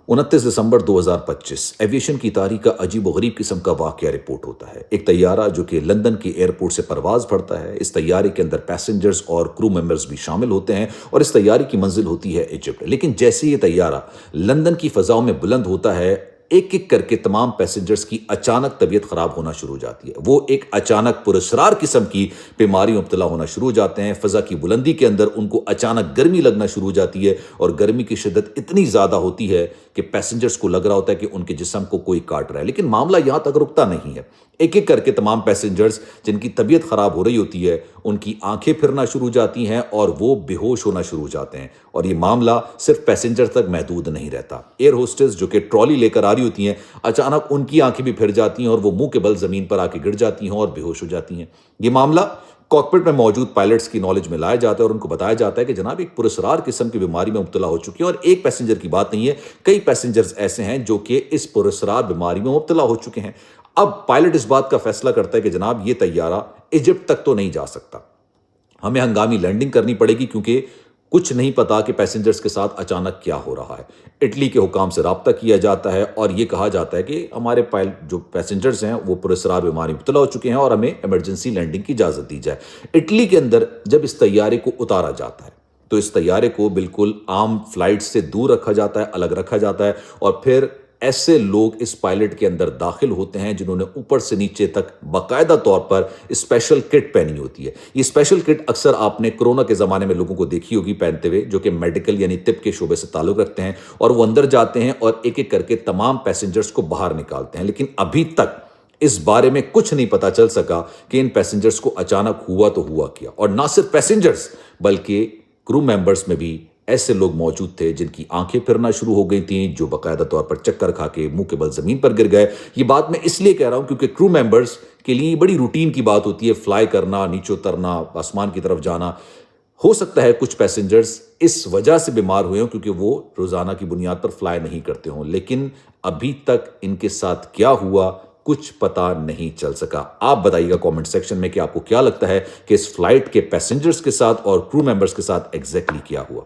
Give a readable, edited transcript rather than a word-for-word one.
29 دسمبر 2025 aviation کی تاریخ کا عجیب و غریب قسم کا واقعہ رپورٹ ہوتا ہے۔ ایک طیارہ جو کہ لندن کے ایئرپورٹ سے پرواز بھرتا ہے، اس طیارے کے اندر پیسنجرز اور کرو ممبرز بھی شامل ہوتے ہیں اور اس طیارے کی منزل ہوتی ہے ایجپٹ۔ لیکن جیسے یہ طیارہ لندن کی فضاؤں میں بلند ہوتا ہے، ایک ایک کر کے تمام پیسنجرز کی اچانک طبیعت خراب ہونا شروع ہو جاتی ہے۔ وہ ایک اچانک پراسرار قسم کی بیماری میں مبتلا ہونا شروع ہو جاتے ہیں۔ فضا کی بلندی کے اندر ان کو اچانک گرمی لگنا شروع ہو جاتی ہے اور گرمی کی شدت اتنی زیادہ ہوتی ہے کہ پیسنجرز کو لگ رہا ہوتا ہے کہ ان کے جسم کو کوئی کاٹ رہا ہے۔ لیکن معاملہ یہاں تک رکتا نہیں ہے۔ ایک ایک کر کے تمام پیسنجرز جن کی طبیعت خراب ہو رہی ہوتی ہے، ان کی آنکھیں پھرنا شروع ہو جاتی ہیں اور وہ بے ہوش ہونا شروع ہو جاتے ہیں۔ اور یہ معاملہ صرف پیسنجر تک محدود نہیں رہتا۔ ایئر ہوسٹس جو کہ ٹرالی لے کر آ رہی ہوتی ہیں، اچانک ان کی آنکھیں بھی پھر جاتی ہیں اور وہ منہ کے بل زمین پر آ کے گر جاتی ہیں اور بے ہوش ہو جاتی ہیں۔ یہ معاملہ کاکپٹ میں موجود پائلٹس کی نالج میں لایا جاتا ہے اور ان کو بتایا جاتا ہے کہ جناب ایک پراسرار قسم کی بیماری میں مبتلا ہو چکی ہے، اور ایک پیسنجر کی بات نہیں ہے، کئی پیسنجرز ایسے ہیں جو کہ اس پراسرار بیماری میں مبتلا ہو چکے ہیں۔ اب پائلٹ اس بات کا فیصلہ کرتا ہے کہ جناب یہ طیارہ ایجپٹ تک تو نہیں جا سکتا، ہمیں ہنگامی لینڈنگ کرنی پڑے گی، کیونکہ کچھ نہیں پتا کہ پیسنجرز کے ساتھ اچانک کیا ہو رہا ہے۔ اٹلی کے حکام سے رابطہ کیا جاتا ہے اور یہ کہا جاتا ہے کہ ہمارے جو پیسنجرز ہیں وہ پراسرار بیماری میں مبتلا ہو چکے ہیں اور ہمیں ایمرجنسی لینڈنگ کی اجازت دی جائے۔ اٹلی کے اندر جب اس طیارے کو اتارا جاتا ہے تو اس طیارے کو بالکل عام فلائٹ سے دور رکھا جاتا ہے، الگ رکھا جاتا ہے، اور پھر ایسے لوگ اس پائلٹ کے اندر داخل ہوتے ہیں جنہوں نے اوپر سے نیچے تک باقاعدہ طور پر اسپیشل کٹ پہنی ہوتی ہے۔ یہ اسپیشل کٹ اکثر آپ نے کرونا کے زمانے میں لوگوں کو دیکھی ہوگی پہنتے ہوئے، جو کہ میڈیکل یعنی طب کے شعبے سے تعلق رکھتے ہیں، اور وہ اندر جاتے ہیں اور ایک ایک کر کے تمام پیسنجرز کو باہر نکالتے ہیں۔ لیکن ابھی تک اس بارے میں کچھ نہیں پتا چل سکا کہ ان پیسنجرز کو اچانک ہوا تو ہوا کیا۔ اور نہ صرف پیسنجرز بلکہ کرو ممبرز میں بھی ایسے لوگ موجود تھے جن کی آنکھیں پھرنا شروع ہو گئی تھیں، جو باقاعدہ طور پر چکر کھا کے منہ کے بل زمین پر گر گئے۔ یہ بات میں اس لیے کہہ رہا ہوں کیونکہ کرو ممبرز کے لیے بڑی روٹین کی بات ہوتی ہے، فلائی کرنا، نیچے اترنا، آسمان کی طرف جانا۔ ہو سکتا ہے کچھ پیسنجرز اس وجہ سے بیمار ہوئے ہوں کیونکہ وہ روزانہ کی بنیاد پر فلائی نہیں کرتے ہوں، لیکن ابھی تک ان کے ساتھ کیا ہوا کچھ پتا نہیں چل سکا۔ آپ بتائیے گا کامنٹ سیکشن میں کہ آپ کو کیا لگتا ہے کہ اس فلائٹ کے پیسنجرز کے ساتھ اور کرو ممبرز کے ساتھ ایگزیکٹلی کیا ہوا۔